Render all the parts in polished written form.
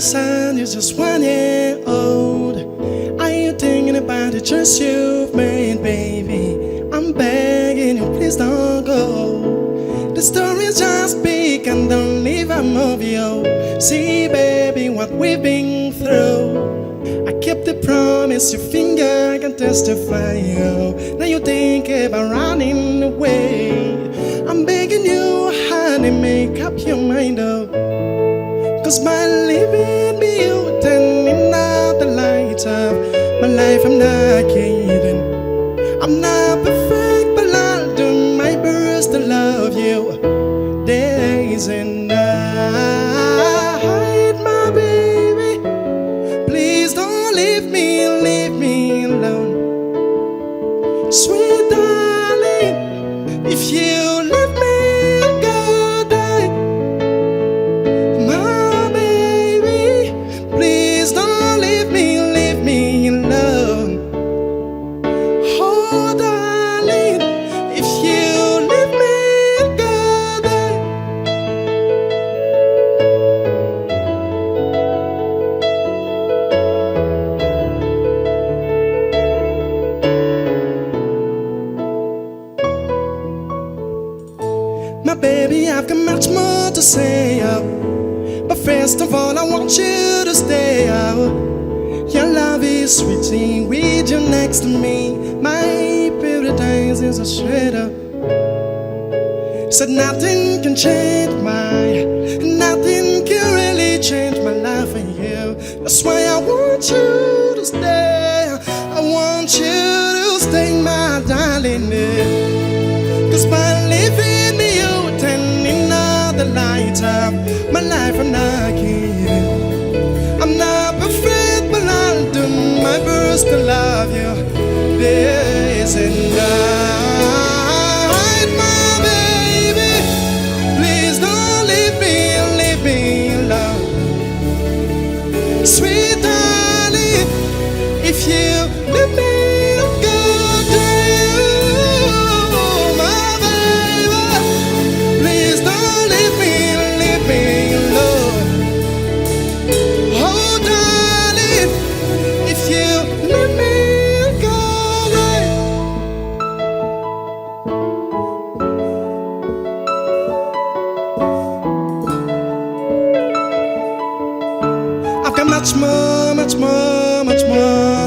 son is just 1 year old. Are you thinking about the choice you've made, baby? I'm begging you, please don't go. The story's just begun, don't leave a movie, yo. See, baby, what we've been through. I kept the promise, your finger can testify, yo. Now you think about running away. I'm begging you, honey, make up your mind, oh. Cause my living be you, turning out the lights of my life. I'm not kidding. I'm not perfect, but I'll do my best to love you days and night, my baby. Please don't leave me alone. Sweet darling, if you leave me, I'll go die. My baby, please don't leave me alone. Oh darling, if you leave me, I'll go die. My baby, I've got much more to say, oh. But first of all, I want you to stay, oh. Your love is sweet with you next to me. My paradise is a shadow. Said nothing can change nothing can really change my life for you. That's why I want you to stay. I want you to stay, my darling. Cause by living me, you turning out the lights of my life. I'm not kidding. I'm not perfect, but I'll do my best to love you days and night, my baby. Please don't leave me alone. Sweet darling, if you leave me, I'll go to you, my baby. Please don't leave me alone. Oh darling, if you leave me, I'll go away. I've got much more,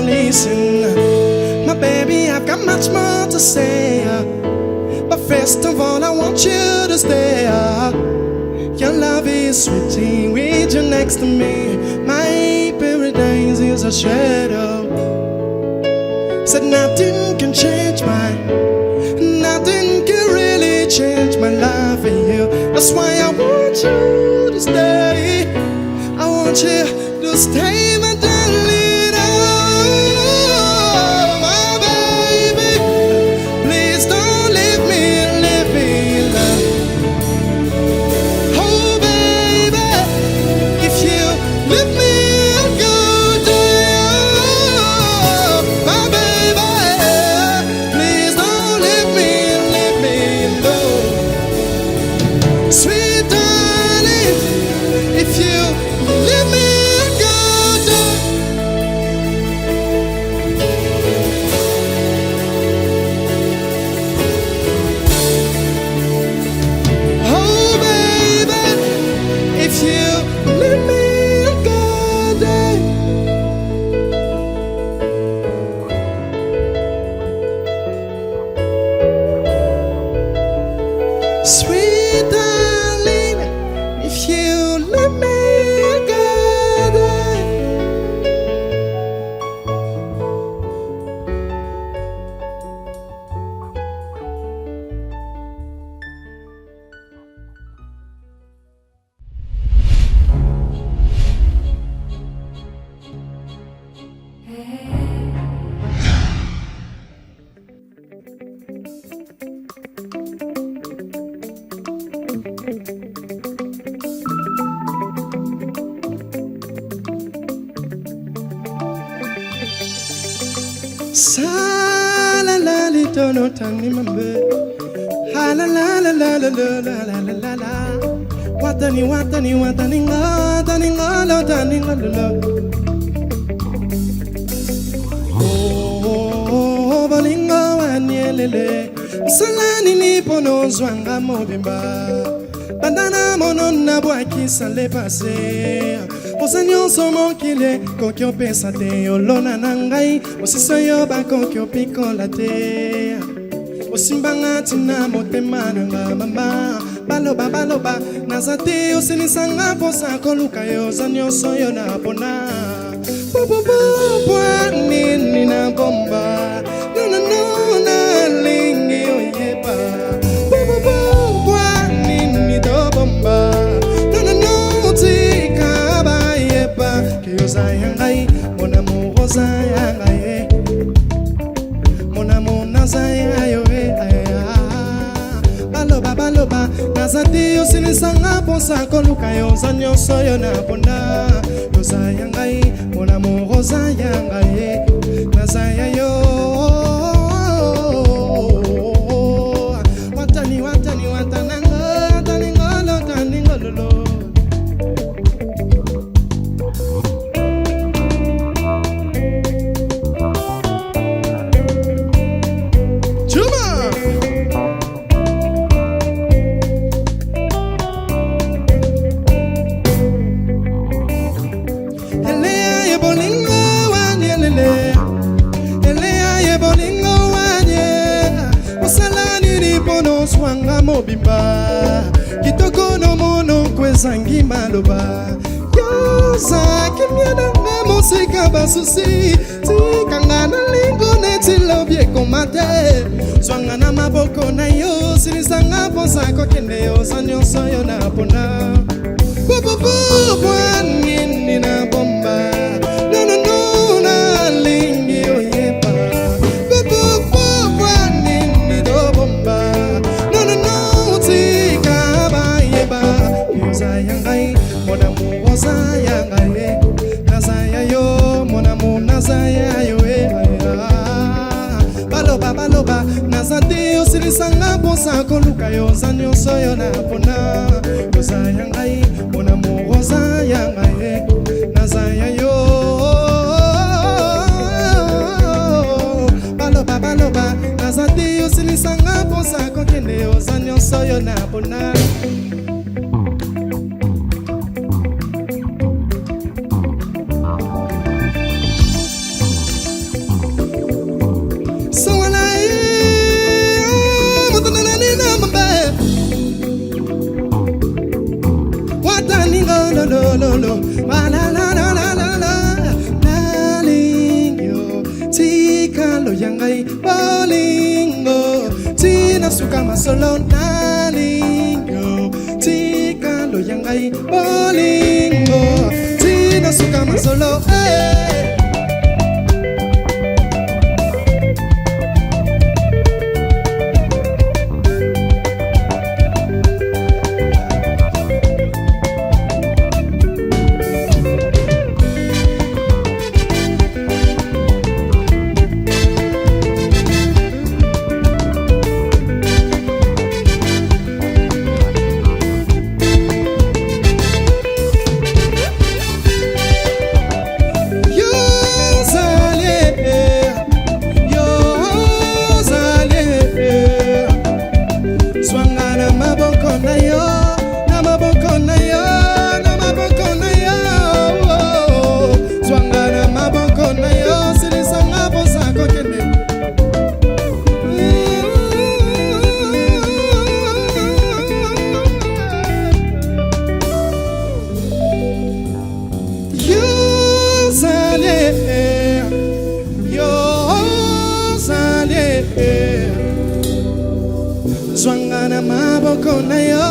listen. My baby, I've got much more to say, but first of all, I want you to stay. Your love is sweet with you next to me. My paradise is a shadow. Said nothing can really change my love for you. That's why I want you to stay. I want you to stay, my darling. Oh, my baby, please don't leave me alone. Oh, baby, if you leave me, I'll go down. My baby, please don't leave me alone. Sweet darling, if you leave me, I'll go down. Oh baby, if you leave me, I'll go down. Sweet darling, if you leave me, I'll go down. Sa la la li do no tani mambe. Ha la la la la la la la la la la. Watani watani watani ngad wataningolo taningolo. Oh bolingo wanyelele salani ni pono zwanga mobimba bandana monona bwaki sale passé osanyo somo kile kokyo pesa te olona nangai osisoyo ba kokyo pikola te osimbanga tina motema nanga mama baloba baloba nazate osinisanga posa koluka yo zanyo soyo na pona nini na bomba no na lingi oyepa nini do bomba no tika ba yepa kiyoza yangai mona muhoza yangai mona mona zayo baloba nazati osinisanga posa koluka yo zanyo soyo na pona yoza yangai mona muhoza yangai nazaya yo watani watananga taningolo Chuma swanga mobimba kitoko no mono kwezangi maloba yoza kimyana musika basusi tikanga na lingo netilobye komate swanga na maboko na yo sinisanga posa kokende yo sanyoso yo na pona nini na bomba no na lingi oyepa nini do bomba yangai mona muhoza yangai nazaya yo mona munazaya yo baloba nazati osilisanga posa koluka yo zanyo soyo na pona yoza yangai mona muhoza yangai nazaya yo baloba nazati osilisanga posa kokende yo zanyo soyo na pona lo la lingo tika lo yangai bolingo tina suka masolo na lingo tika lo yangai bolingo tina suka masolo Zwangana maboko na yo,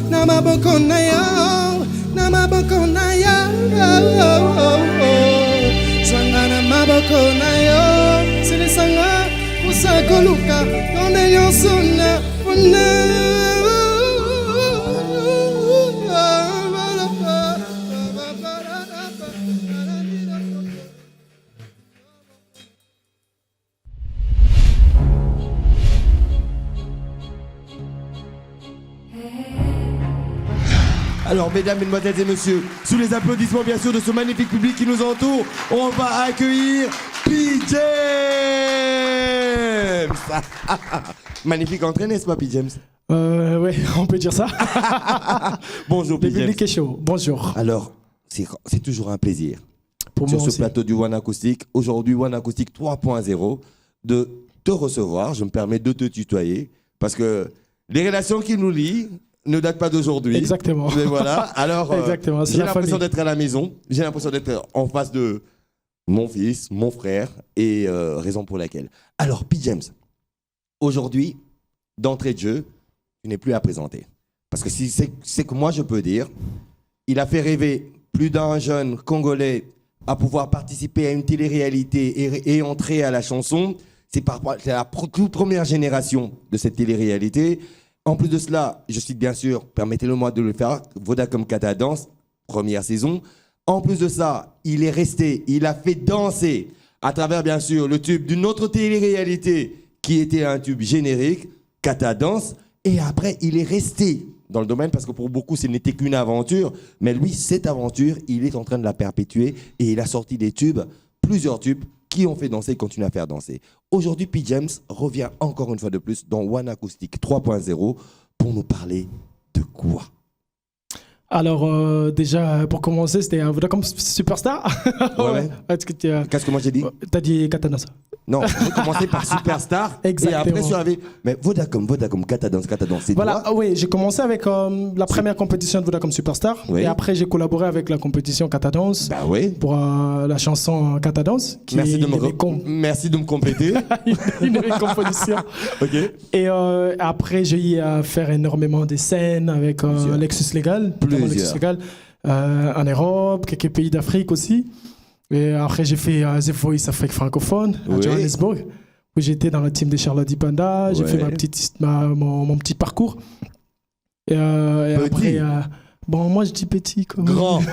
na maboko na yo, na maboko na yo. Zwangana maboko na yo, sinisanga kusakoluka, donde yo suna una. Alors, mesdames, mesdemoiselles et messieurs, sous les applaudissements, bien sûr, de ce magnifique public qui nous entoure, on va accueillir P. James. Magnifique entrée, n'est-ce pas, P. James? Oui, on peut dire ça. Bonjour, P. Le James. public est chaud. Bonjour. Alors, c'est toujours un plaisir. Pour sur moi ce aussi. plateau du One Acoustic, aujourd'hui One Acoustic 3.0, de te recevoir. Je me permets de te tutoyer parce que les relations qui nous lient ne datent pas d'aujourd'hui. Exactement. Mais voilà. Alors, Exactement, c'est j'ai la l'impression famille. d'être à la maison. J'ai l'impression d'être en face de mon fils, mon frère, et raison pour laquelle. Alors, P. James, aujourd'hui, d'entrée de jeu, tu n'es plus à présenter. Parce que si c'est que moi, je peux dire, il a fait rêver plus d'un jeune Congolais à pouvoir participer à une télé-réalité et entrer à la chanson. C'est la toute première génération de cette télé-réalité. En plus de cela, je cite bien sûr, permettez-le-moi de le faire, Vodacom Kata Dance, première saison. En plus de ça, il est resté, il a fait danser à travers bien sûr le tube d'une autre télé-réalité qui était un tube générique, Kata Dance. Et après, il est resté dans le domaine parce que pour beaucoup, ce n'était qu'une aventure. Mais lui, cette aventure, il est en train de la perpétuer et il a sorti des tubes, plusieurs tubes qui ont fait danser et continuent à faire danser. Aujourd'hui, P. James revient encore une fois de plus dans One Acoustic 3.0 pour nous parler de quoi? Alors, déjà, pour commencer, c'était un Vodacom Superstar. Ouais. Est-ce que tu as Qu'est-ce que moi j'ai dit? dit Katana. Non, j'ai commencé par Superstar. Exactement. Et après, je suis arrivé. Mais Vodacom, Kata Dance, c'est Voilà, toi? oui, j'ai commencé avec la première compétition de Vodacom Superstar. Oui. Et après, j'ai collaboré avec la compétition Kata Dance Bah oui. pour la chanson Kata Dance. Qui Merci est de, merci de me compléter. une nouvelle composition. Ok. Et après, j'ai eu à faire énormément de scènes avec Lexus Legal, notamment Lexus Legal, en Europe, quelques pays d'Afrique aussi. Et après, j'ai fait The Voice Afrique francophone à Johannesburg, où j'étais dans la team des Charlotte Panda. J'ai fait mon petit parcours. Et après, bon, moi je dis petit comme. Grand.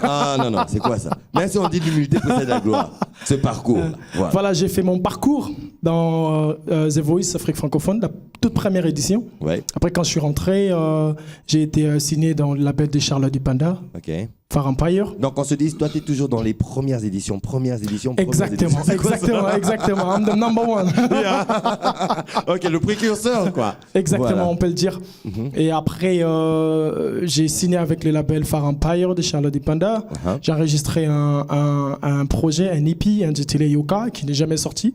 Ah non, c'est quoi ça? Même si on dit l'humilité possède la gloire. Ce parcours. Voilà, j'ai fait mon parcours dans The Voice Afrique francophone, la toute première édition. Ouais. Après, quand je suis rentré, j'ai été signé dans le label des Charlotte Panda, Ok. Far Empire. Donc on se dit, toi tu es toujours dans les premières éditions. Exactement. I'm the number one. Ok, le précurseur quoi. Exactement, Voilà. on peut le dire. Et après, j'ai signé avec le label Far Empire de Charlotte Panda. J'ai enregistré un projet, un EP intitulé Yoka, qui n'est jamais sorti.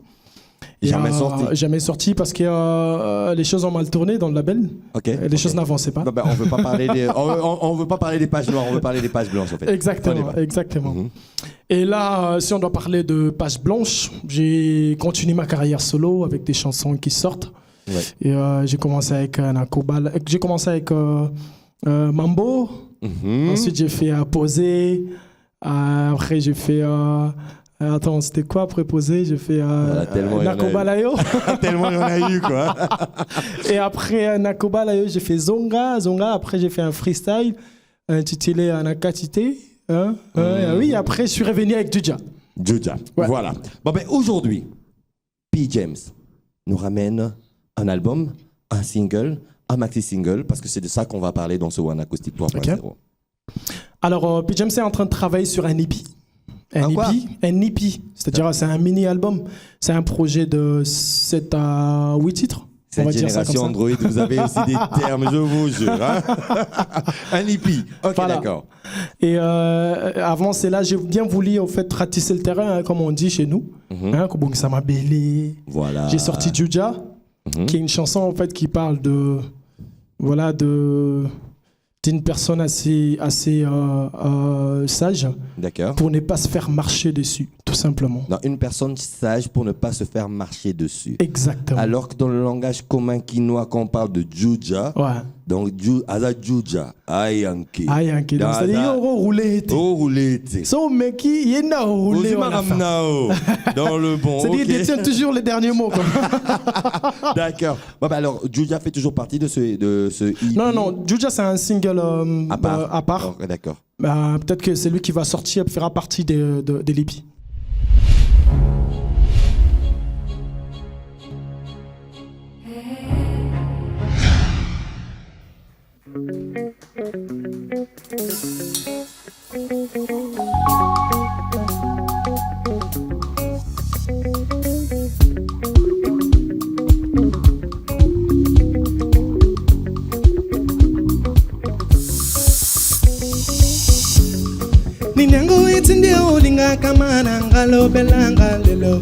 Jamais sorti parce que les choses ont mal tourné dans le label. Les choses n'avançaient pas. On veut pas parler on veut pas parler des pages noires, on veut parler des pages blanches en fait. Exactement. Et là, si on doit parler de pages blanches, j'ai continué ma carrière solo avec des chansons qui sortent. Ouais. Et j'ai commencé avec Mambo. Ensuite, j'ai fait Poser. Après, j'ai fait attends, c'était quoi après Poser? J'ai fait Nakobalayo. Tellement il y en a eu quoi. Et après Nakobalayo, j'ai fait Zonga. Après, j'ai fait un freestyle intitulé Anakatite. Oui, après, je suis revenu avec Juja. Ouais. Voilà. Bon, aujourd'hui, P. James nous ramène un album, un single, un maxi-single, parce que c'est de ça qu'on va parler dans ce One Acoustic 3.0. Okay. Alors, P. James est en train de travailler sur un EP. Un EP, c'est-à-dire c'est un mini-album. C'est un projet de 7 à 8 titres. Cette génération Android, vous avez aussi des termes, je vous jure. Hein. Un EP, ok, voilà. D'accord. Et avant, c'est là, j'ai bien voulu en fait ratisser le terrain, comme on dit chez nous. Comme ça m'a belé. Voilà. J'ai sorti Juja, qui est une chanson en fait qui parle d'une personne assez sage pour ne pas se faire marcher dessus, tout simplement. Non, une personne sage pour ne pas se faire marcher dessus. Exactement. Alors que dans le langage commun quinois, quand on parle de Juja, donc Aza Juja, Ayanke. C'est-à-dire yo roulé. So meki yena roulé. Dans le bon. C'est-à-dire il détient toujours les derniers mots. D'accord. Bon, alors Juja fait toujours partie de ce EP. Non, Juja c'est un single à part. Oh, d'accord. Peut-être que c'est lui qui va sortir, fera partie de l'EP. Ninyango itindia olinga kamana ngalo belanga lelo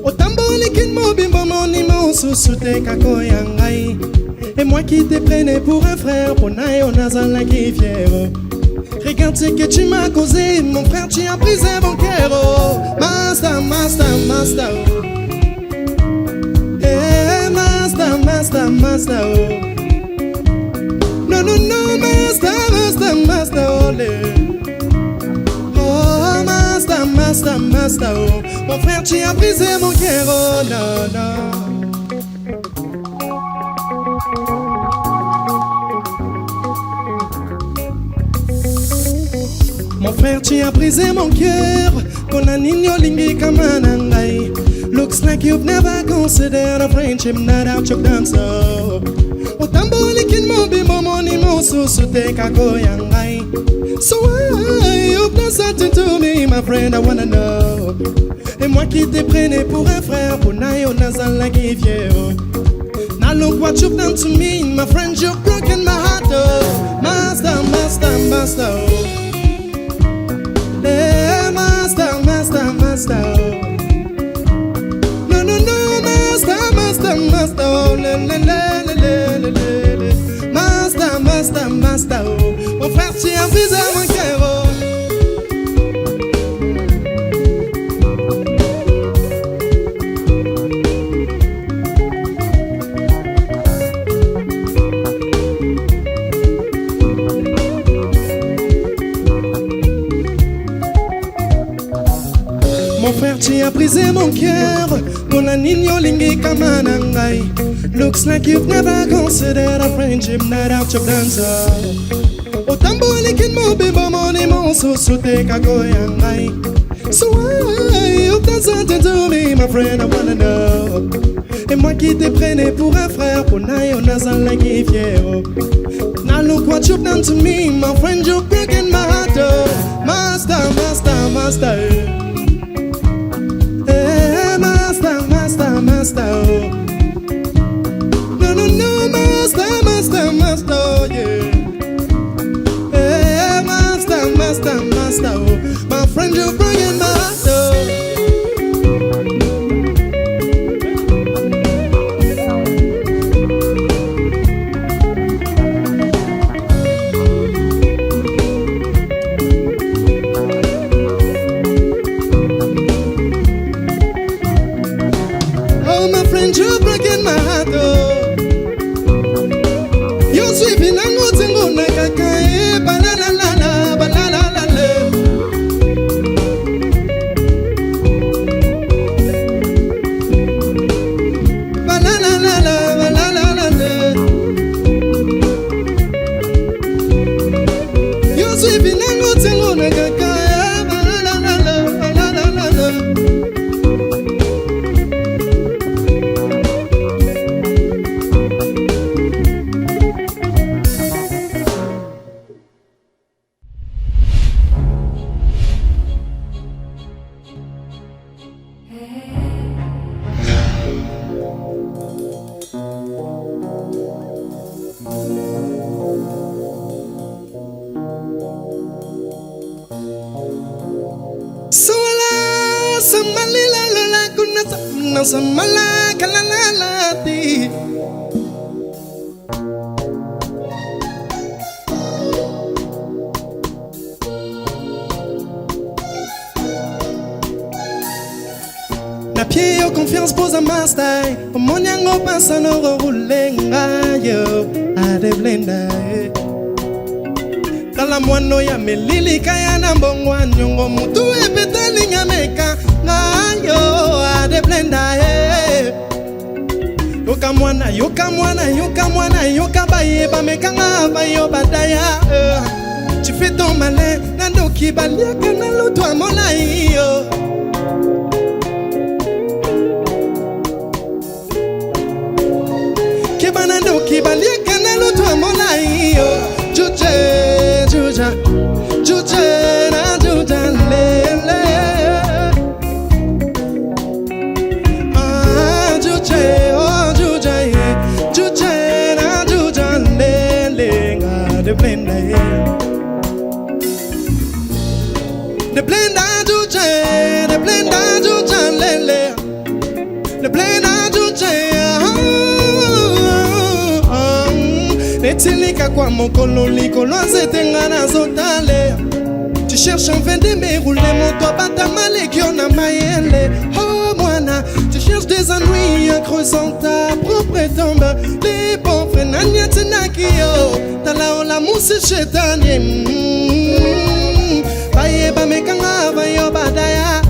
Otamboli kin mobimbo monimo susute kako yangai. Et moi qui t'ai prenais pour un frère, Ponaï on a la qui fier. Regarde ce que tu m'as causé, mon frère tu as brisé mon cœur. Oh. Master, master, master. Oh. Hey, master, master, master. Oh. No, no, no, master, master, master. Oh, oh master, master, master. Oh. Mon frère tu as brisé mon cœur. Oh, non, non. Mon frère, tu as brisé mon cœur. Looks like you've never considered a friendship not out your done so. So why you've done something to me, my friend, I wanna know. Et moi qui t'ai prenais pour un frère, pour naïo nazal la givier. Now look what you've done to me, my friend, you've broken my heart. Oh. Master, master, master. Oh. Hey, master, master, master. Oh. No, no, no, master, master, master. Oh. Le, le, le, le, le, le, le. Master, master, master. Oh. Mon frère, tu as brisé mon cœur. Oh. Mon frère, tu as brisé mon cœur. Looks like you've never considered a friendship not out your plans. So why you've done something to me, my friend, I wanna know. Et moi qui t'ai prenais pour un frère, pour naïo nazal la givier. Now look what you've done to me, my friend, you've broken my heart. Oh. Master, master, master. Hey, master, master, master. Oh. No, no, no, master, master, master. Oh, yeah. Hey, master, master, master. Oh. My friend, you're bringing my heart. Oh. Oh, my friend, you're breaking my heart. Oh. You sweeping and what's in good like a banana, banana, banana. You sweeping and what's in good like a banana, banana. Sola, samalila la kunasa, na samala kalalati. Na pied yo confiance pose a master. Mon yango passa no roulenga yo a de blenda. Kala mwano ya melili kaya na mbongwa nyongo mutu ebetali nyameka ngayo ade blenda yoka mwana yoka mwana yoka mwana yoka baye bameka nga bayo badaya tu fais ton malin nando kibaliaka na lutwa mona iyo kibanando kibaliaka na lutwa mona iyo Juja, Juja, de blenda juje, de blenda juje lele, de blenda juje. Netilika kwa mokolo likolo nzetenga nazotale. Tu cherches en vain de m'érouler mon toit bata malekio na mayele. Oh moana, tu cherches des ennuis en creusant ta propre tombe. Les pauvres nanya tenakio, tala la mousse chetanie. Baye ba mekanga bayo badaya.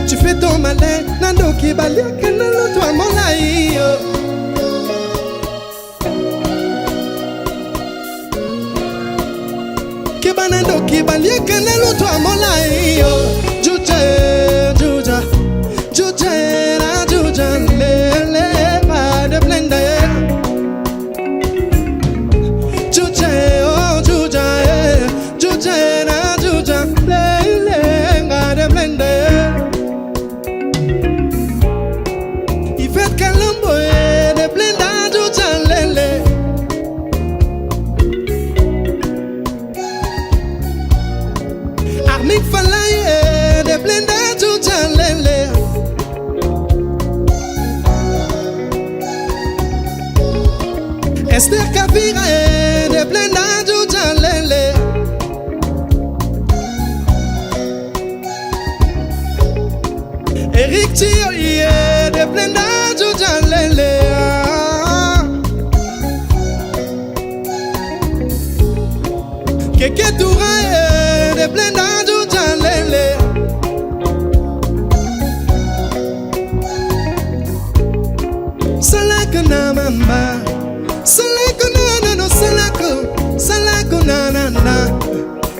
Tu fais ton malin, nando ki balia kanalo toi molai. Kebanando kibalie kanelo to amolai yo juje juja juje na juja lele pa de blende juje oh juja juje na juja lele pa de blende Yvette Kalombo de blenda juja lele Armik Falaye de blenda juja lele Esther Kavira de blenda juja lele Eric Thioye de blenda juja lele Keke Touraye de blenda juja lele Salako na mamba Salako na na no Salako na na na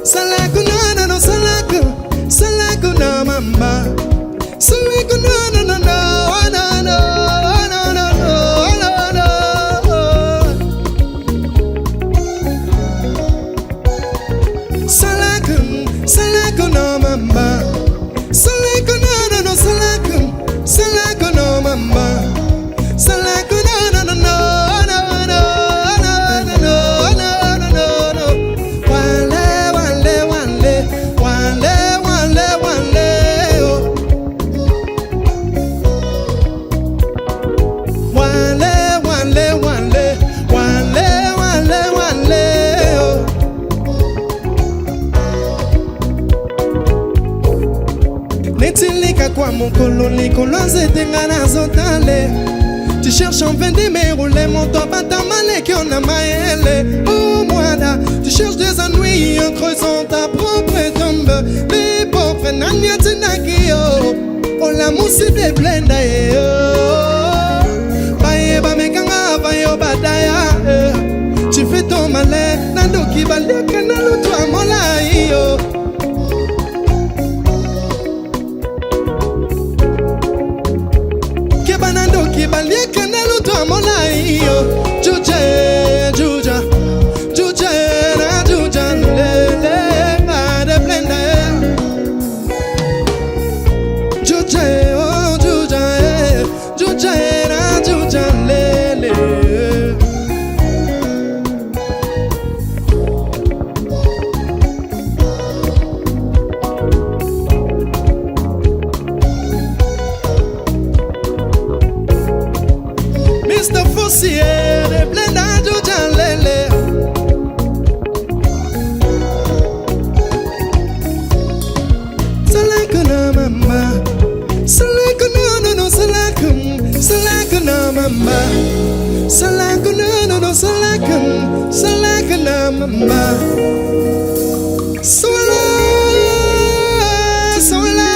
Salako na na no Salako na mamba Salako na na na na na na na na na Salako no mamba Salako no no Salako no mamba Salako no no no no Wale wale wale wale wale wale oh. Wale wale wale wale wale wale oh. Netilika kwa mokolo likolo nzetenga nazotale Tu cherches en vain de m'érouler mon toit bata malekio na mayele Oh moana, tu cherches des ennuis en creusant ta propre tombe Les pauvres nanya tenakio Oh la mousse de blenda Baye ba mekanga bayo badaya Tu fais ton malin, nando ki balia kanalo toi molai Kebanando kibalie kanalo to amolai yo juje juja juje na juja lele ma de blende juje oh juja juje na juja lele Mr. Fossier de blenda juja lele Salako na mama Salako no no Salako na mama Salako no no Salako na mama Sola Sola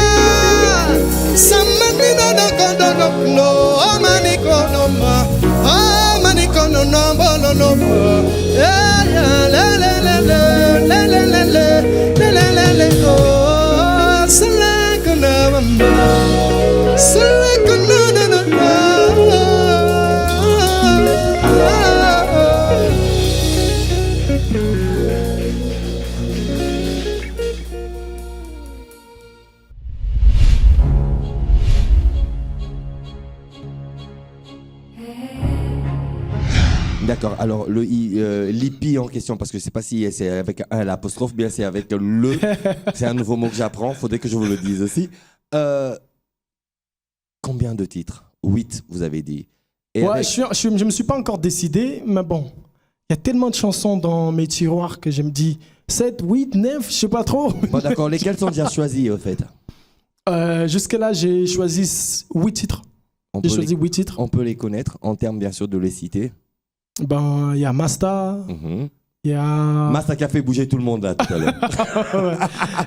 Samani no maniko no ma maniko no no yeah yeah le oh salako na mama salako no D'accord. Alors, l'IP en question, parce que je ne sais pas si c'est avec un l'apostrophe, bien c'est avec le. C'est un nouveau mot que j'apprends. Faudrait que je vous le dise aussi. Combien de titres? 8, vous avez dit. Et Ouais, avec- je me suis pas encore décidé, mais bon, il y a tellement de chansons dans mes tiroirs que je me dis 7, 8, 9, je sais pas trop. Bon, d'accord. Lesquels sont déjà choisis, en fait? Jusque-là, j'ai choisi 8 titres. On J'ai peut, choisi les, 8 titres. on peut les connaître en termes, bien sûr, de les citer. Ben, il y a Masta, Mhm. il y a. Masta qui a fait bouger tout le monde, là, tout à l'heure.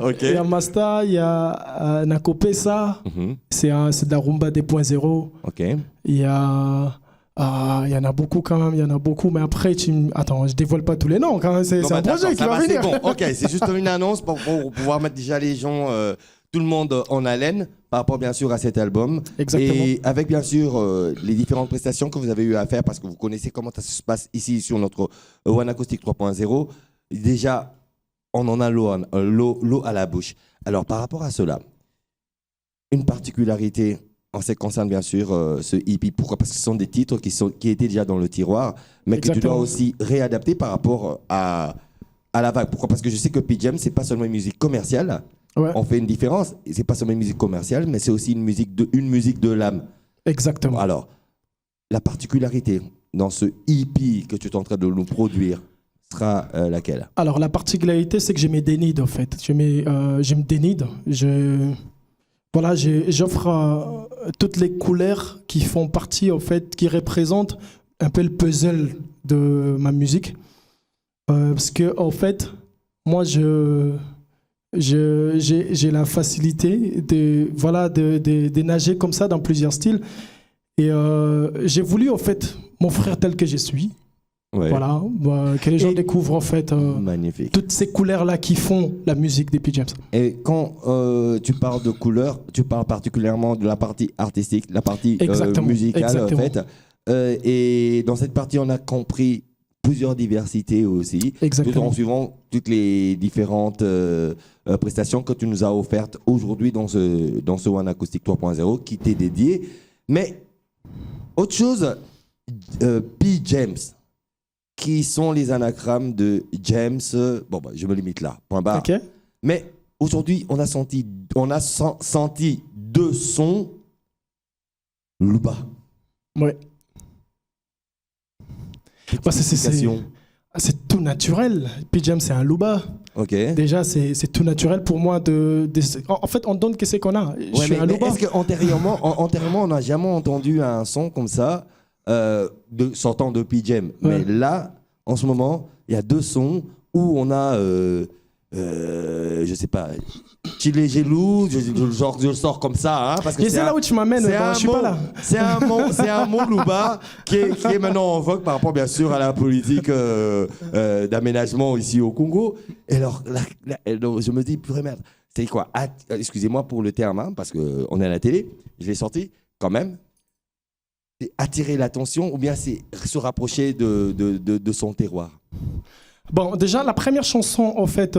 Ok. Il y a Masta, il y a Nako Pesa, Mhm. c'est de la rumba 2.0. Ok. Il y a. Il y en a beaucoup quand même, il y en a beaucoup, mais après, attends, je dévoile pas tous les noms quand même, c'est Non, un bah, projet d'accord, qui ça va c'est venir. bon. Ok, c'est juste une annonce pour pouvoir mettre déjà les gens, tout le monde en haleine par rapport bien sûr à cet album. Exactement. Et avec bien sûr les différentes prestations que vous avez eu à faire parce que vous connaissez comment ça se passe ici sur notre One Acoustic 3.0. Déjà, on en a l'eau à la bouche. Alors par rapport à cela, une particularité en ce qui concerne bien sûr ce EP. Pourquoi? Parce que ce sont des titres qui étaient déjà dans le tiroir, mais que tu Exactement. dois aussi réadapter par rapport à la vague. Pourquoi? Parce que je sais que PJam, c'est pas seulement une musique commerciale. Ouais, On fait une différence. C'est pas seulement une musique commerciale, mais c'est aussi une musique de l'âme. exactement. Alors, la particularité dans ce EP que tu es en train de nous produire sera laquelle? Alors, la particularité, c'est que j'ai mes dénides, en fait. J'ai me dénide. Voilà, j'offre toutes les couleurs qui font partie, en fait, qui représentent un peu le puzzle de ma musique. Parce que, en fait, moi, j'ai la facilité de nager comme ça dans plusieurs styles. Et j'ai voulu, en fait, m'offrir tel que je suis. Ouais. Voilà, que les gens Et- découvrent, en fait, Magnifique. toutes ces couleurs-là qui font la musique des PJams. Et quand tu parles de couleurs, tu parles particulièrement de la partie artistique, la partie Exactement, musicale exactement. en fait. Et dans cette partie, on a compris plusieurs diversités aussi, Exactement. tout en suivant toutes les différentes prestations que tu nous as offertes aujourd'hui dans ce One Acoustic 3.0 qui t'est dédié. Mais autre chose, P-James. Qui sont les anagrammes de James? Bon, bah, je me limite là. Point barre. Ok. Mais aujourd'hui, on a senti deux sons Luba. Ouais. Bah, c'est tout naturel. PJam, c'est un louba. Ok. Déjà, c'est tout naturel pour moi. En fait, on donne qu'est-ce qu'on a. Je Ouais, suis un mais louba. est-ce qu'antérieurement, on n'a jamais entendu un son comme ça sortant de PJam? Ouais. Mais là, en ce moment, il y a deux sons où on a, je sais pas, Chile Gelou, genre je le sors comme ça, hein, parce que Et c'est là où tu m'amènes, c'est je suis pas là. C'est un mot Luba qui est maintenant en vogue par rapport bien sûr à la politique d'aménagement ici au Congo. Et alors, donc, je me dis, purée merde, c'est quoi? Excusez-moi pour le terme, hein, parce qu'on est à la télé, je l'ai sorti quand même. C'est attirer l'attention ou bien c'est se rapprocher de son terroir? Bon, déjà, la première chanson, en fait,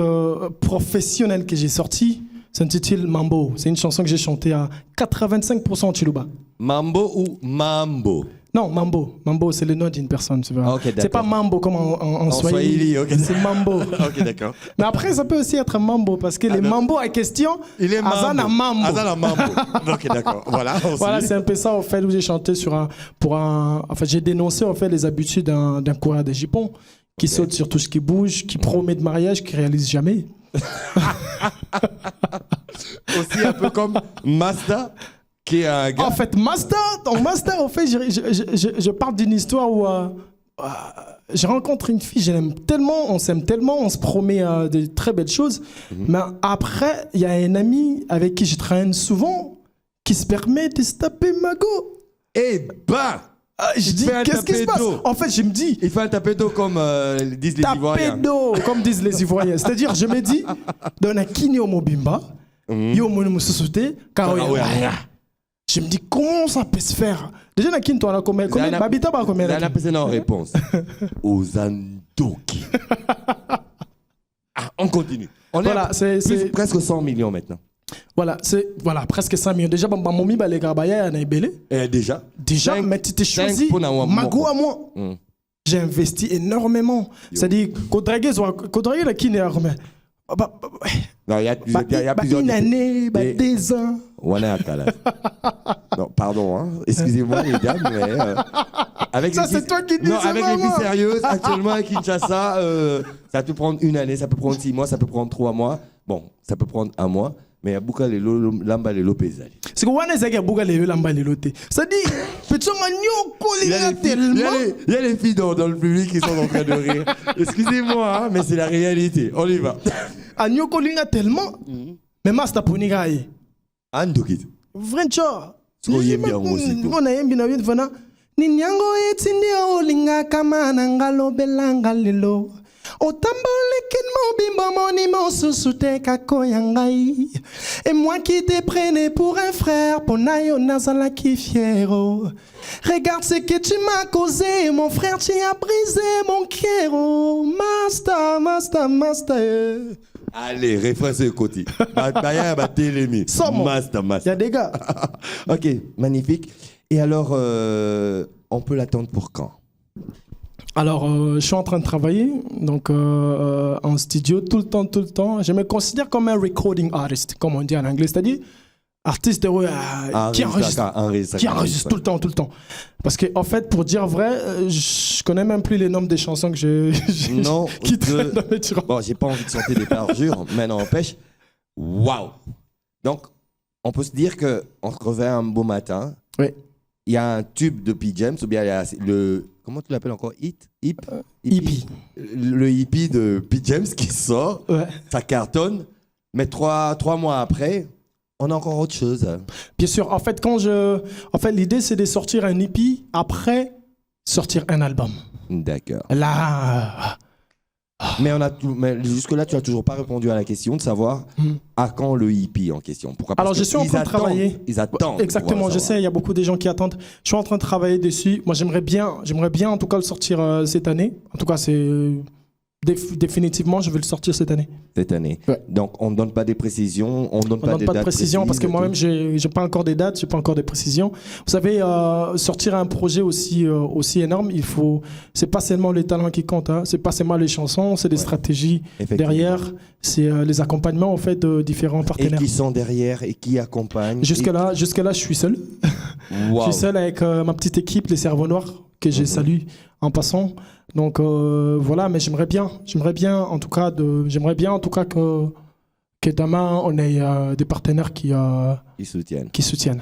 professionnelle que j'ai sortie, s'intitule Mambo. C'est une chanson que j'ai chantée à 85% en Chiluba. Mambo ou Mambo? Non, Mambo. Mambo, c'est le nom d'une personne. C'est vrai. Ah, ok, d'accord. C'est pas Mambo comme en Swahili, ok. C'est Mambo. Ok, d'accord. Mais après, ça peut aussi être Mambo, parce que les non. Mambo en question, Il est Azana Mambo. Azana Mambo. Ok, d'accord. Voilà. Voilà, c'est un peu ça, en fait, où j'ai chanté enfin, j'ai dénoncé, en fait, les habitudes d'un coureur de Japon qui saute sur tout ce qui bouge, qui promet de mariage, qui réalise jamais. Aussi un peu comme Mazda, qui est un gars. En fait, dans Mazda, en fait, je parle d'une histoire où je rencontre une fille, je l'aime tellement, on s'aime tellement, on se promet de très belles choses. Mais après, il y a un ami avec qui je traîne souvent qui se permet de se taper ma go. Eh ben, Je dis, fait un qu'est-ce qui se passe? tapé d'eau. En fait, je me dis, il fait un tapé d'eau comme disent les Ivoiriens. tapé d'eau, comme disent les Ivoiriens. C'est-à-dire, je me dis, dans la kini au mobimba, yo mo me souté, car je me dis, comment ça peut se faire? Déjà, na kin, toi, là, combien Babita, pas combien? Zana Pese en réponse. Aux Andoki. Ah, on continue. On Voilà, est c'est presque 100 millions maintenant. voilà, presque 5 millions. Déjà, mon mi, les garbaya, il y en a belé. Déjà. Déjà, Cinq- mais tu t'es choisi cinq pour Mago à moi. j'ai investi énormément. C'est-à-dire, Kodragué la qui n'est armé. Non, il y a plusieurs. Une année, 2 ans. Non, pardon, hein. Excusez-moi les dames, mais avec ça c'est toi qui dis. Non, avec les moi. filles sérieuses, actuellement à Kinshasa, ça peut prendre 1 année, ça peut prendre 6 mois, ça peut prendre 3 mois. Bon, ça peut prendre 1 mois, mais il y a beaucoup de lamba les lopezali. C'est que wana zaki buka les lamba les loté. Ça dit petit manio colinga tellement. Il y a les filles dans le public qui sont en train de rire. Excusez-moi, hein, mais c'est la réalité. On y va. Anyo colinga tellement. Mais master poniga yi. Andokit. Vraiment. So yembi aussi. Ngona yembi na vitu fana. Ninyango etindi olinga kama nangalo belanga lilo. Otambole kin mobimbo moni mosusute kako yangai. Et moi qui te prenais pour un frère, ponayo nazala ki fiero. Regarde ce que tu m'as causé, mon frère, tu as brisé mon cœur. Master, master, master. Allez, refrain sur le côté. Baya ba télémi. Master, master. Il y a des gars. Ok, magnifique. Et alors, on peut l'attendre pour quand? Alors, je suis en train de travailler donc en studio tout le temps. Je me considère comme un recording artist, comme on dit en anglais, c'est-à-dire artiste qui enregistre tout le temps. Parce que en fait, pour dire vrai, je connais même plus les noms des chansons que qui traînent dans mes tiroirs. Bon, j'ai pas envie de chanter des parjures, mais n'empêche. Waouh. Donc, on peut se dire que on se réveille un beau matin. Oui. Il y a un tube de P. James, ou bien il y a le... Comment tu l'appelles encore? Hippie. Le hippie de P. James qui sort, ça cartonne, mais 3 mois après, on a encore autre chose. Bien sûr, en fait, l'idée c'est de sortir un hippie après sortir un album. D'accord. Là... Mais jusque-là, tu n'as toujours pas répondu à la question de savoir à quand le hippie en question. Pourquoi? Alors, je suis en train de travailler. Ils attendent. Exactement, je sais, il y a beaucoup de gens qui attendent. Je suis en train de travailler dessus. Moi, j'aimerais bien en tout cas le sortir cette année. En tout cas, c'est définitivement, je vais le sortir cette année. Cette année. Ouais. Donc, on ne donne pas des précisions, on ne donne pas de précisions parce que moi-même, j'ai pas encore des dates, j'ai pas encore des précisions. Vous savez, sortir un projet aussi énorme, c'est pas seulement les talents qui comptent, hein. C'est pas seulement les chansons, c'est des stratégies derrière, c'est les accompagnements en fait de différents partenaires. Et qui sont derrière et qui accompagnent. Jusque-là, je suis seul. Wow. Je suis seul avec ma petite équipe, les Cerveaux Noirs, que je salue en passant. Donc voilà, mais j'aimerais bien en tout cas que demain on ait des partenaires qui soutiennent.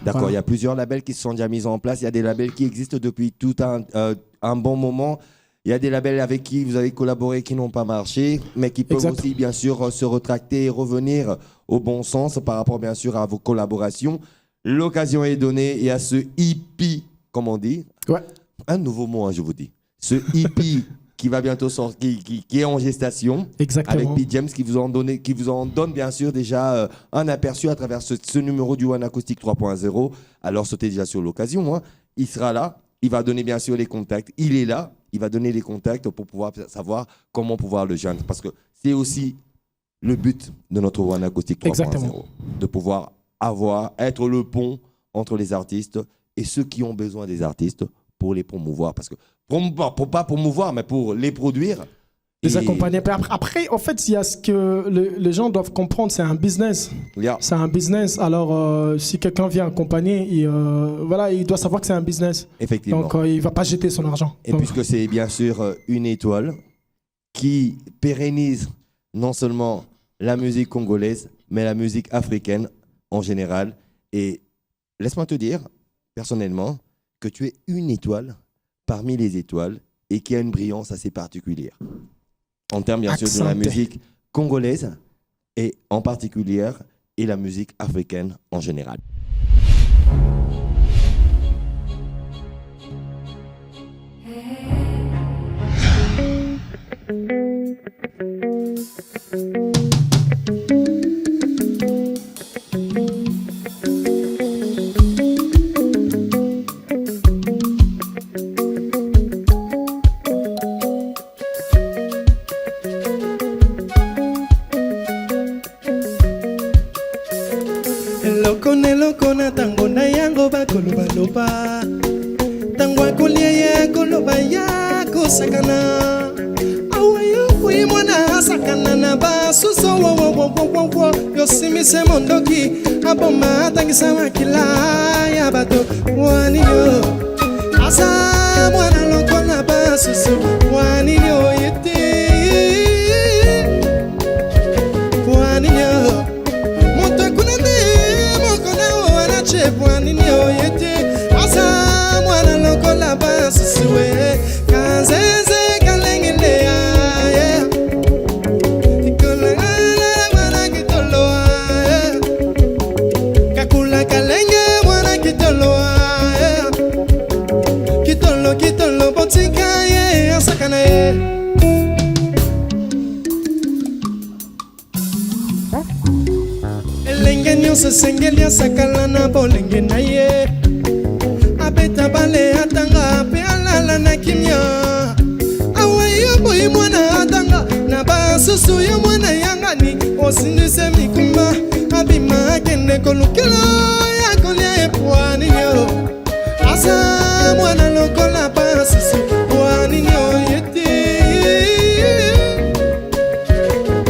D'accord, voilà. Il y a plusieurs labels qui se sont déjà mis en place. Il y a des labels qui existent depuis tout un bon moment. Il y a des labels avec qui vous avez collaboré qui n'ont pas marché, mais qui peuvent aussi bien sûr se retracter et revenir au bon sens par rapport bien sûr à vos collaborations. L'occasion est donnée et à ce hippie, comme on dit, un nouveau mot, hein, je vous dis. Ce hippie qui va bientôt sortir, qui est en gestation. Exactement. Avec P. James qui vous en donne bien sûr déjà un aperçu à travers ce numéro du One Acoustic 3.0. Alors sautez déjà sur l'occasion. Hein. Il sera là. Il va donner bien sûr les contacts. Il est là. Il va donner les contacts pour pouvoir savoir comment pouvoir le joindre. Parce que c'est aussi le but de notre One Acoustic 3.0. De pouvoir être le pont entre les artistes et ceux qui ont besoin des artistes pour les promouvoir. Parce que pas promouvoir, mais pour les produire. Les accompagner. Après, en fait, il y a ce que les gens doivent comprendre, c'est un business. C'est un business. Alors, si quelqu'un vient accompagner, il doit savoir que c'est un business. Effectivement. Donc, il ne va pas jeter son argent. Et puisque c'est bien sûr une étoile qui pérennise non seulement la musique congolaise, mais la musique africaine en général. Et laisse-moi te dire, personnellement, que tu es une étoile parmi les étoiles et qui a une brillance assez particulière. En termes bien sûr de la musique congolaise et en particulier et la musique africaine en général. Lokona tango na yango bakoloba loba tango akolia ya koloba ya kusakana awayo wi mwana sakana na basu so wo yosimise mondoki aboma tangisa makila ya bato wani yo asa mwana lokola basu so wani yo yete wani yo moto kunande mokona wana che wani yo yete asa mwana lokola basu so we kanzeze kalengele ya ikona mwana kitolo kakula kalenge mwana kitolo kitolo botika ye asakana ye elenge nyonso sengeli asakala na bolenge na ye abeta bale atanga mpe alala na kimia awa yo boyi mwana atanga na basusu yo mwana yangani osindise mikumba abima akende kolukelo ya kolia epwani yo asa mwana lokola basusu pwani yo yete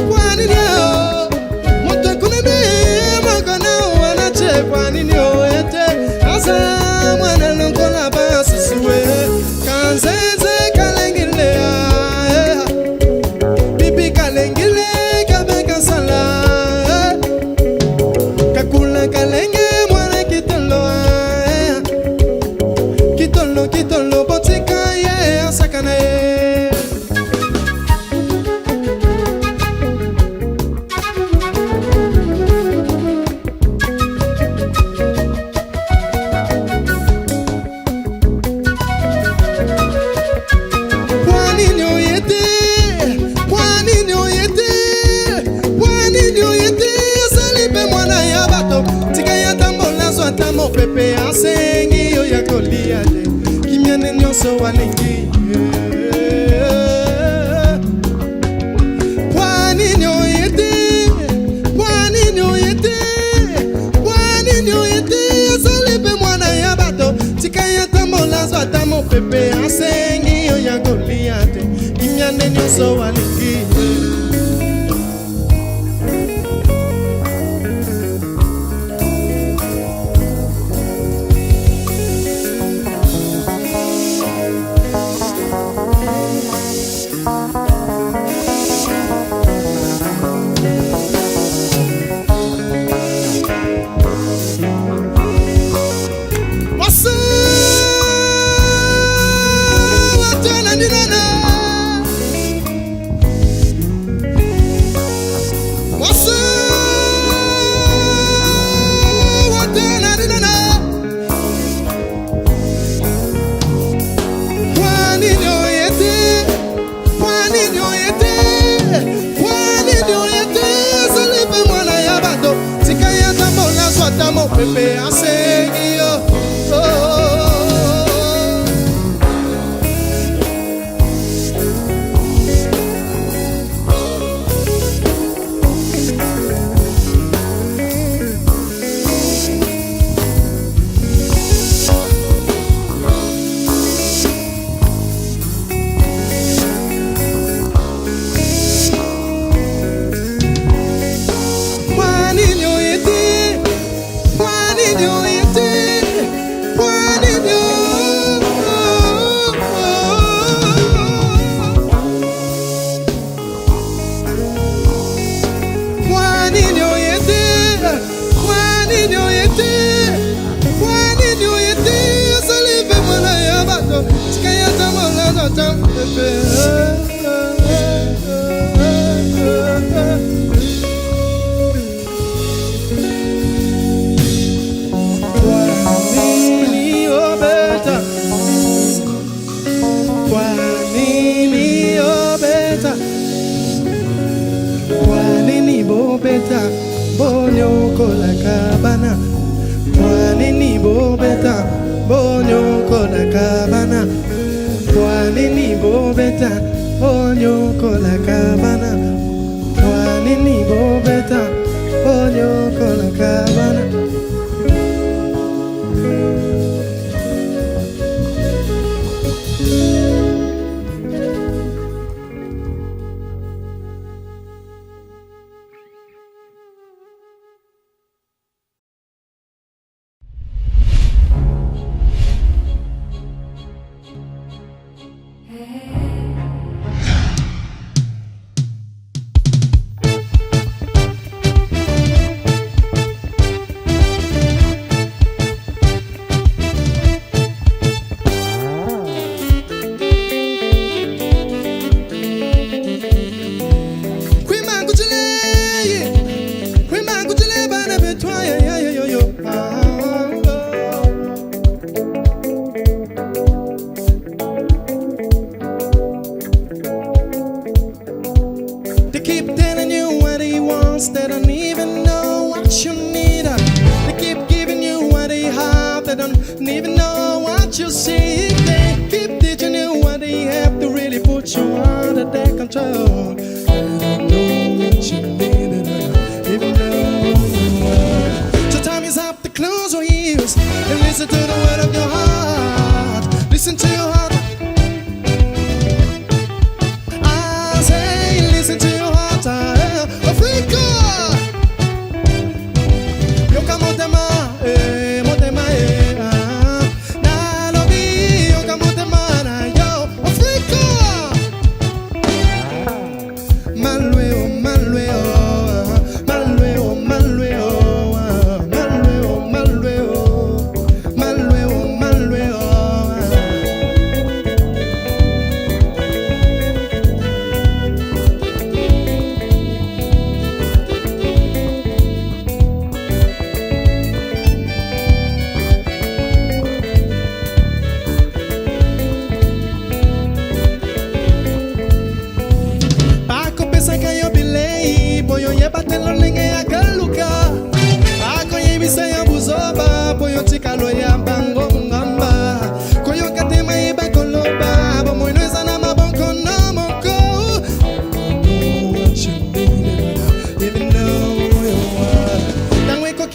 pwani yo moto kunene magana wana che pwani yo yete asa mwana lokola basusu we kanzeze kalengile bibi kalengile kabeka sala kakula kalenge mwana kitolo kitolo botika ye asakana ye pepe asengi yo ya koliade kimiane nyonso walengi pwani nyoyete asalipe mwana ya bato tika ya tambola zo atamo pepe asengi yo ya koliade kimiane nyonso walengi pepe asengi yo bobeta bonyoko la cabana Pwanini bobeta bonyoko la cabana Pwanini bobeta bonyoko la cabana Pwanini bobeta bonyoko la cabana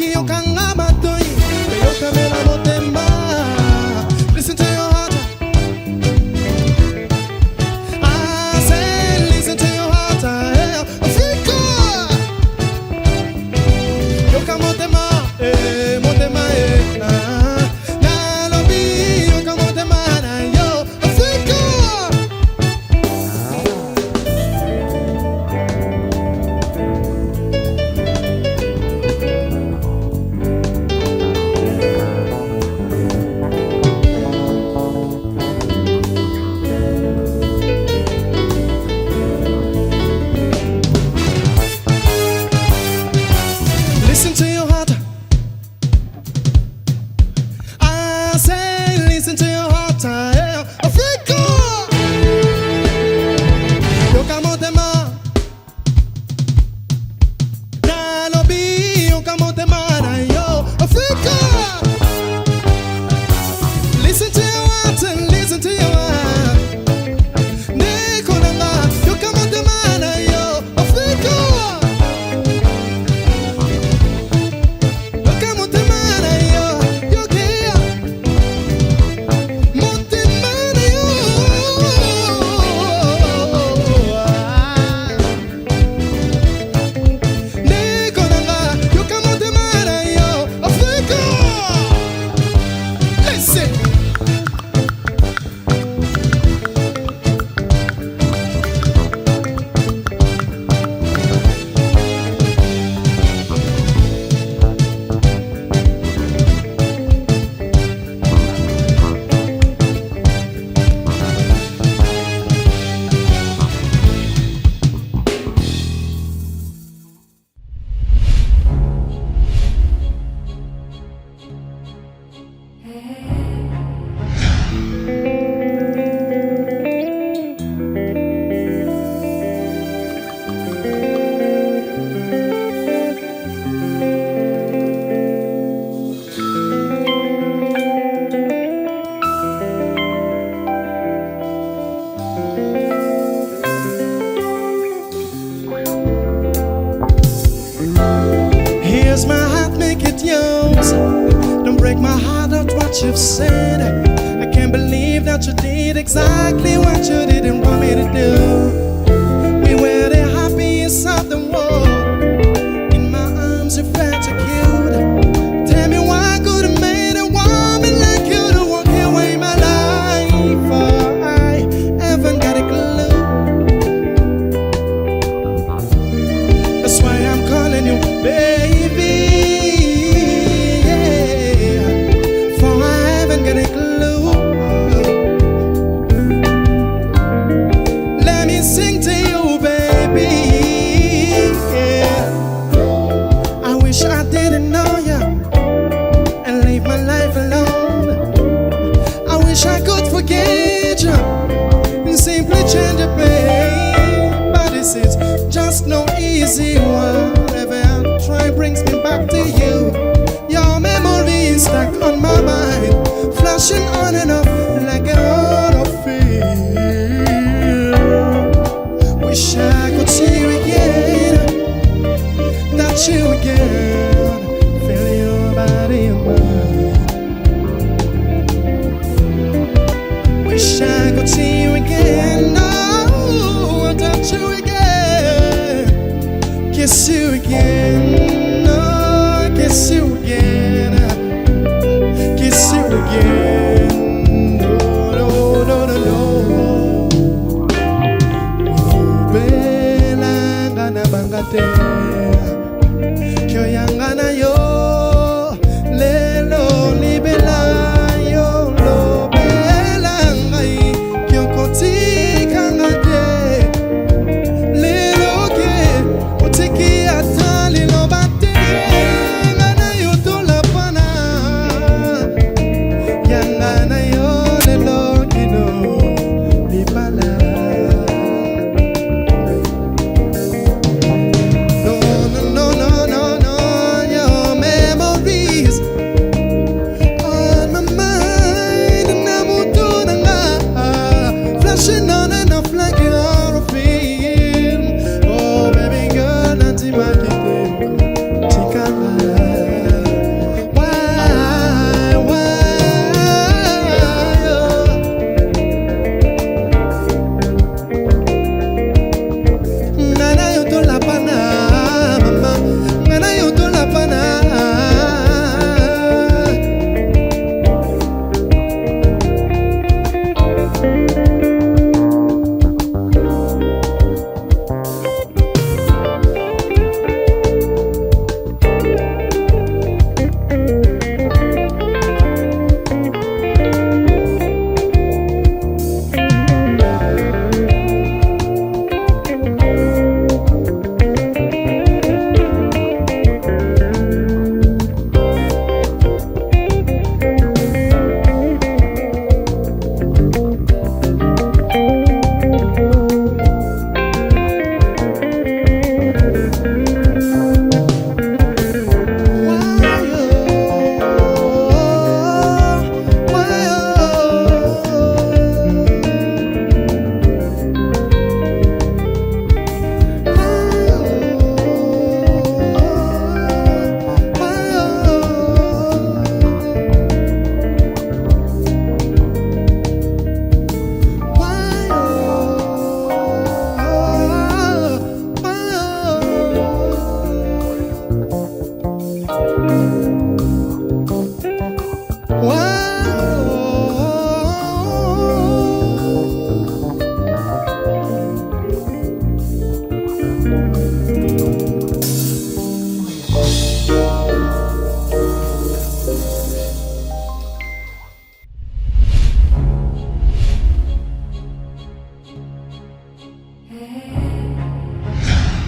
Yoki yokanga matoi, yokamela motema. Listen to your heart. I say, listen to your heart. Africa. Yoka motema, motema, na lobi, yoka motema na yo, Africa. Listen to your heart. I say, listen to your heart. Africa. Yoka motema. Na lobi, yoka motema na yo, Africa. Listen to your heart and listen to your heart. Neko nanga, yoka motema na yo, Africa. Yoka motema na yo, yoke. Motema na yo. Neko nanga, yoka motema na yo, Africa. Listen. Here's my heart, make it yours. Don't break my heart out what you've said. I can't believe that you did exactly what you didn't want me to do. We were the happiest of the world. In my arms you felt so cute. Tell me why I could have made a woman like you to walk away my life. Oh, I haven't got a clue. That's why I'm calling you, baby. Yeah. For I haven't got a clue. Let me sing to you, baby. Yeah. I wish I didn't know you and leave my life alone. I wish I could forget you and simply change your pain. But this is just no easy one. Whatever I try brings me back to you. Your memory is stuck on my mind, flashing on and off like an auto film. Wish I could see you again, touch you again, feel your body and mine. Wish I could see you again, no, touch you again, kiss you again, no, kiss you again, kiss you again.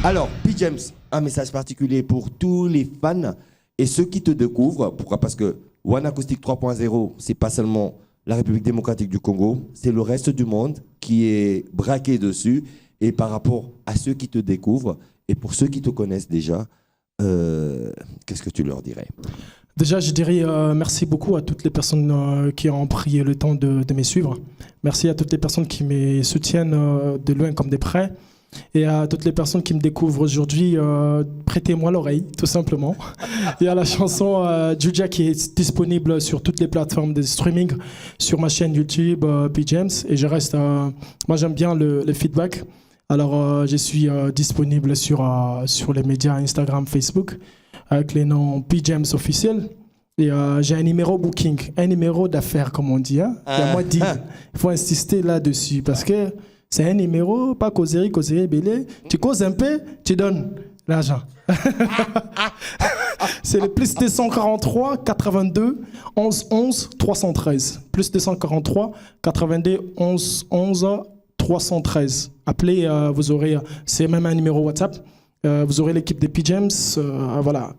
Alors, P. James, un message particulier pour tous les fans et ceux qui te découvrent. Pourquoi? Parce que One Acoustic 3.0, c'est pas seulement la République démocratique du Congo, c'est le reste du monde qui est braqué dessus. Et par rapport à ceux qui te découvrent et pour ceux qui te connaissent déjà, qu'est-ce que tu leur dirais? Déjà, je dirais merci beaucoup à toutes les personnes qui ont pris le temps de me suivre. Merci à toutes les personnes qui me soutiennent de loin comme de près. Et à toutes les personnes qui me découvrent aujourd'hui, prêtez-moi l'oreille, tout simplement. Il y a la chanson Juja qui est disponible sur toutes les plateformes de streaming, sur ma chaîne YouTube, P. James. Et je reste, moi j'aime bien le feedback. Alors je suis disponible sur les médias Instagram, Facebook, avec les noms P. James officiel. Et j'ai un numéro booking, un numéro d'affaires comme on dit. Hein. Il y a moi dit, il faut insister là-dessus parce que c'est un numéro, pas causerie, belé. Tu causes un peu, tu donnes l'argent. C'est le plus 243 82 11 11 313. Plus 243 82 11 11 313. Appelez, vous aurez, c'est même un numéro WhatsApp. Vous aurez l'équipe des P. James, voilà.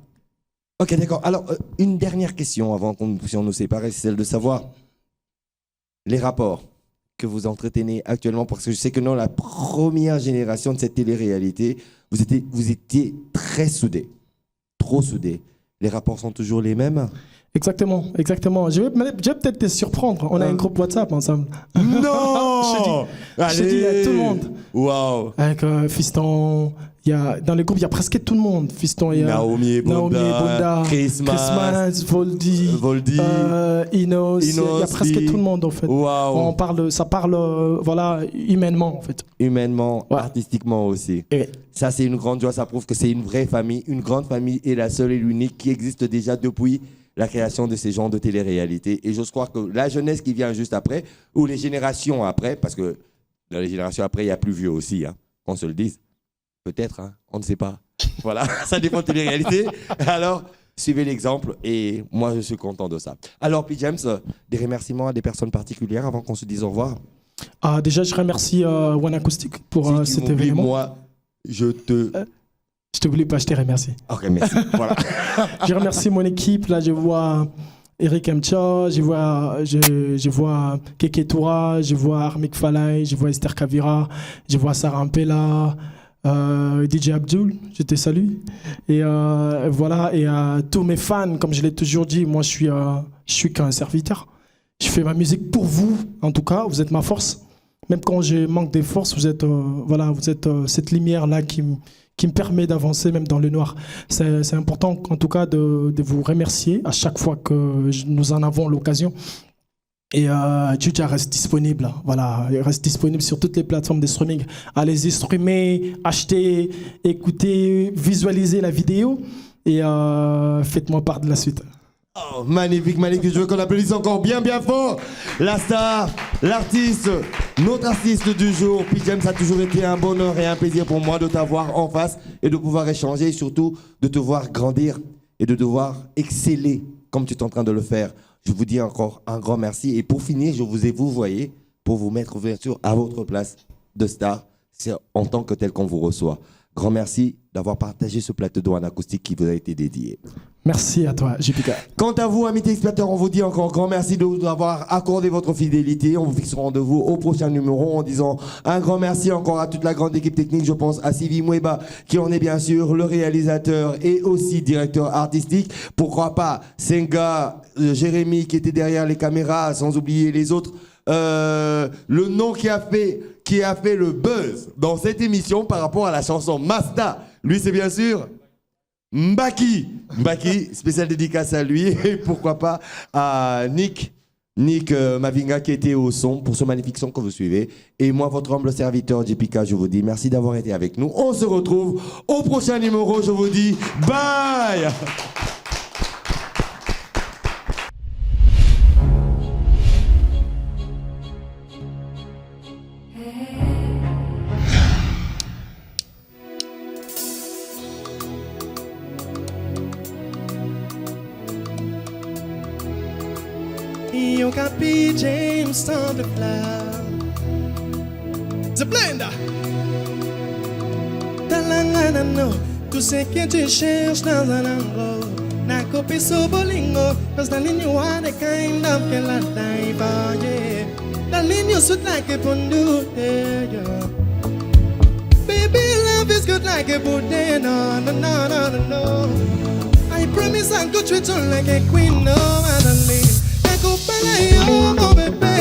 Ok, d'accord. Alors, une dernière question avant qu'on puisse nous séparer, c'est celle de savoir les rapports que vous entretenez actuellement, parce que je sais que dans la première génération de cette télé-réalité, vous étiez très soudés, trop soudés. Les rapports sont toujours les mêmes? Exactement, exactement. Je vais peut-être te surprendre. On a un groupe WhatsApp ensemble. Non. Je te dis, il y a tout le monde. Waouh. Avec Fiston, dans le groupe, il y a presque tout le monde. Fiston, il y a Naomi Bonda, Christmas, Voldy, Inos. Il y a presque tout le monde en fait. Wow. Ça parle, voilà, humainement en fait. Humainement, ouais. Artistiquement aussi. Et ça, c'est une grande joie. Ça prouve que c'est une vraie famille, une grande famille et la seule et l'unique qui existe déjà depuis la création de ces genres de télé-réalité. Et j'ose croire que la jeunesse qui vient juste après, ou les générations après, parce que dans les générations après, il y a plus vieux aussi, hein, qu'on se le dise. Peut-être, hein, on ne sait pas. Voilà, ça dépend de télé-réalité. Alors, suivez l'exemple et moi, je suis content de ça. Alors, P. James, des remerciements à des personnes particulières avant qu'on se dise au revoir? Déjà, je remercie One Acoustic pour cet événement. Moi, je te... Je te voulais pas, je te remercie. Ok, merci. Voilà. Je remercie mon équipe. Là, je vois Eric Mcha, je vois Keke Toura, je vois Armik Falay, je vois Esther Kavira, je vois Sarah Mpela, DJ Abdul, je te salue. Et voilà, et tous mes fans, comme je l'ai toujours dit, moi je suis qu'un serviteur. Je fais ma musique pour vous, en tout cas, vous êtes ma force. Même quand je manque de force, vous êtes, voilà, vous êtes cette lumière-là qui me permet d'avancer même dans le noir. C'est important en tout cas de vous remercier à chaque fois que nous en avons l'occasion. Et Juja reste disponible, voilà, il reste disponible sur toutes les plateformes de streaming. Allez-y streamer, acheter, écouter, visualiser la vidéo et faites-moi part de la suite. Oh, magnifique, magnifique. Je veux qu'on applaudisse encore bien, bien fort la star, l'artiste, notre artiste du jour. P. James, ça a toujours été un bonheur et un plaisir pour moi de t'avoir en face et de pouvoir échanger et surtout de te voir grandir et de devoir exceller comme tu es en train de le faire. Je vous dis encore un grand merci. Et pour finir, je vous ai vouvoyé pour vous mettre bien sûr à votre place de star. C'est en tant que tel qu'on vous reçoit. Grand merci d'avoir partagé ce plateau de One Acoustic qui vous a été dédié. Merci à toi, JPK. Quant à vous, amis téléspectateurs, on vous dit encore grand merci de nous avoir accordé votre fidélité. On vous fixe rendez-vous au prochain numéro en disant un grand merci encore à toute la grande équipe technique. Je pense à Sylvie Moueba qui en est bien sûr le réalisateur et aussi directeur artistique. Pourquoi pas Senga, Jérémy qui était derrière les caméras, sans oublier les autres. Le nom qui a fait le buzz dans cette émission par rapport à la chanson Masta, lui c'est bien sûr Mbaki, spéciale dédicace à lui et pourquoi pas à Nick Mavinga qui était au son pour ce magnifique son que vous suivez. Et moi, votre humble serviteur JPK, je vous dis merci d'avoir été avec nous. On se retrouve au prochain numéro, je vous dis bye. You got P. James on the floor. The blender. Talangana no. Tout ce que tu cherches dans un angle. Na copie so bolingo. Cause the line you are the kind of girl that I buy, yeah. The line you sweet like a pundu, yeah. Baby, love is good like a Buddha, no, no, no, no, no, no. I promise I'll go treat you like a queen, no, Madeline. I go balay, oh, my baby.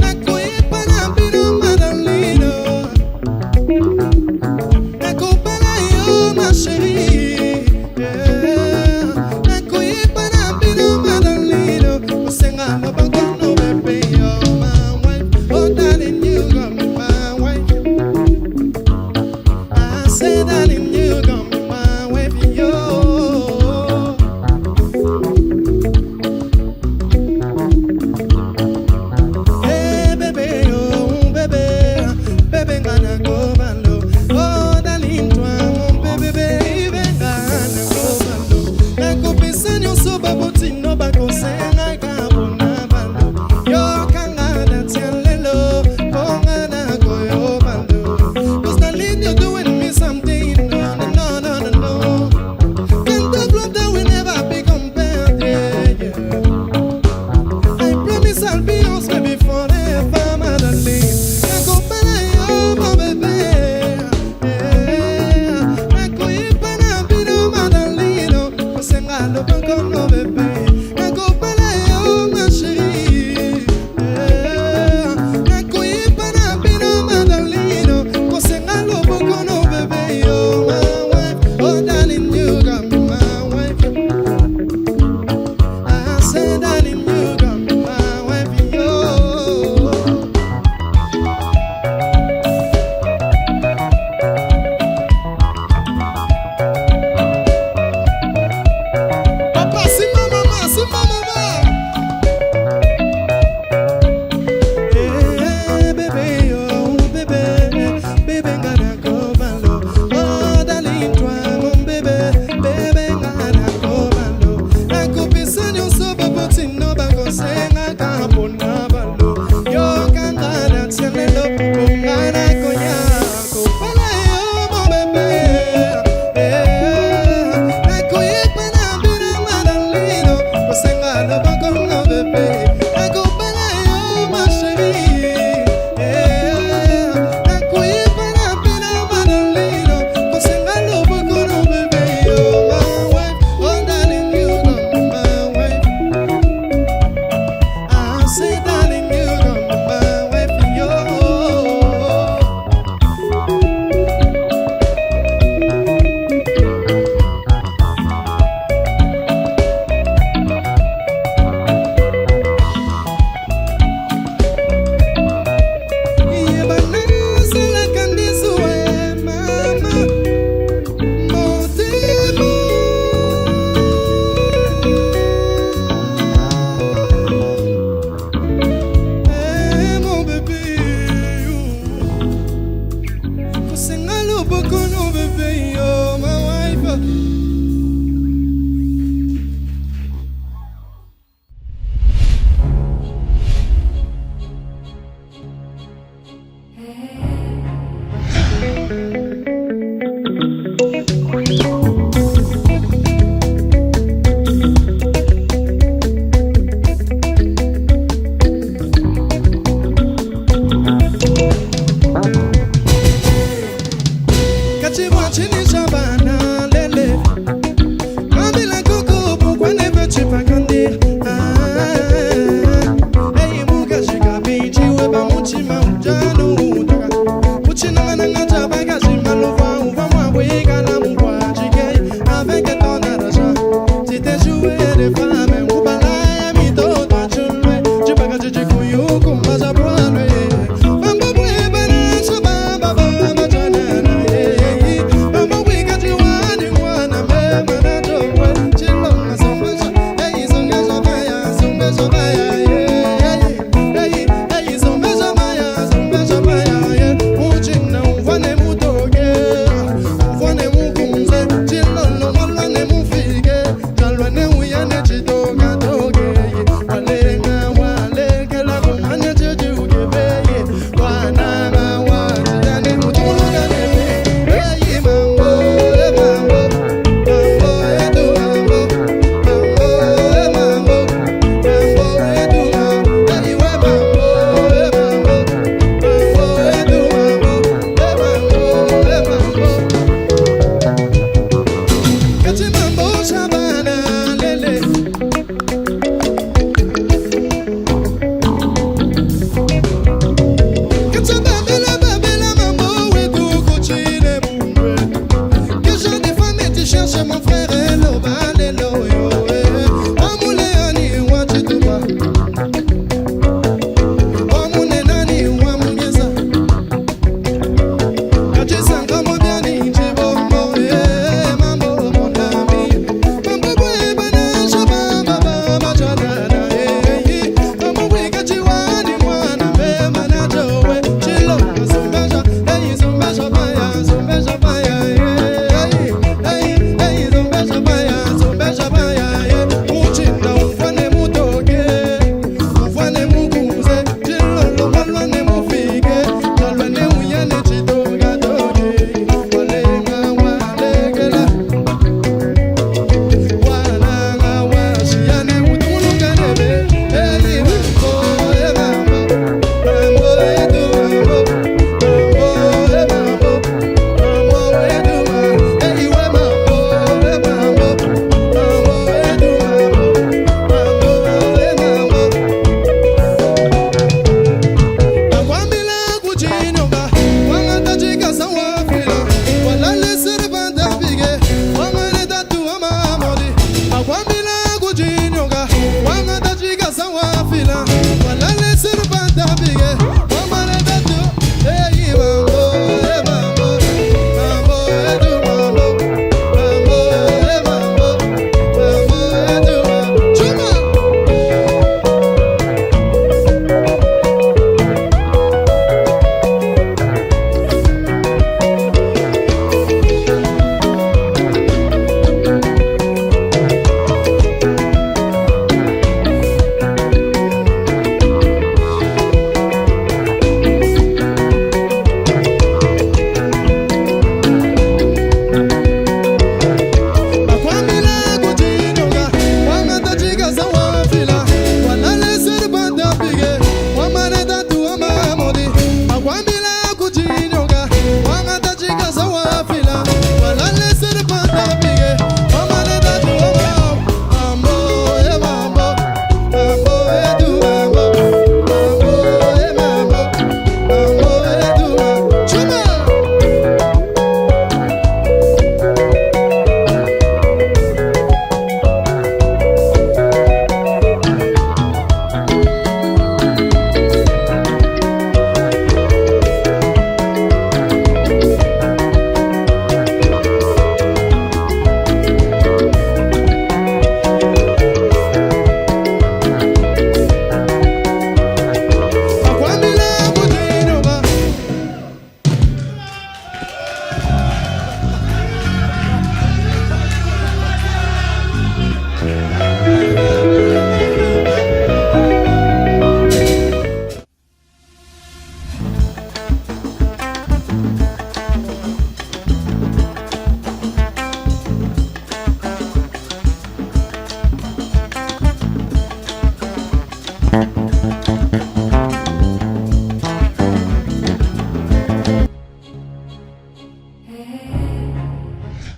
I go eat panapino, Madeline. I go balay, oh, my chérie. I go eat panapino, Madeline. I sing out about no baby, oh, my wife. Oh, darling, you got me, my wife. I say, darling, you got me, my wife, yo. Hey, baby, oh, baby, baby, gonna go bando. Oh, darling, toi, mon baby, baby, gonna go bando. Na kupisa nyuso baboti no bako senga kabuna bando. Yo kanga dancelo, ponga na go yo bando. 'Cause darling, you're doing me something, no, no, no, no, no, no. Kind of love that will never be compared, yeah, yeah. I promise I'll be yours, baby, forever, my darling. I go balay, oh, my baby. Yeah. I go ipanapino, my darling. Oh, sengalo banco, no, baby. I go balay, oh, my chérie. Yeah. I go ipanapino, my darling. Oh, sengalo banco, no, baby. Oh, my wife. Oh, darling, you got me, my wife. I said, darling, you got me, my wife, yo. Papa, sing terrain, no.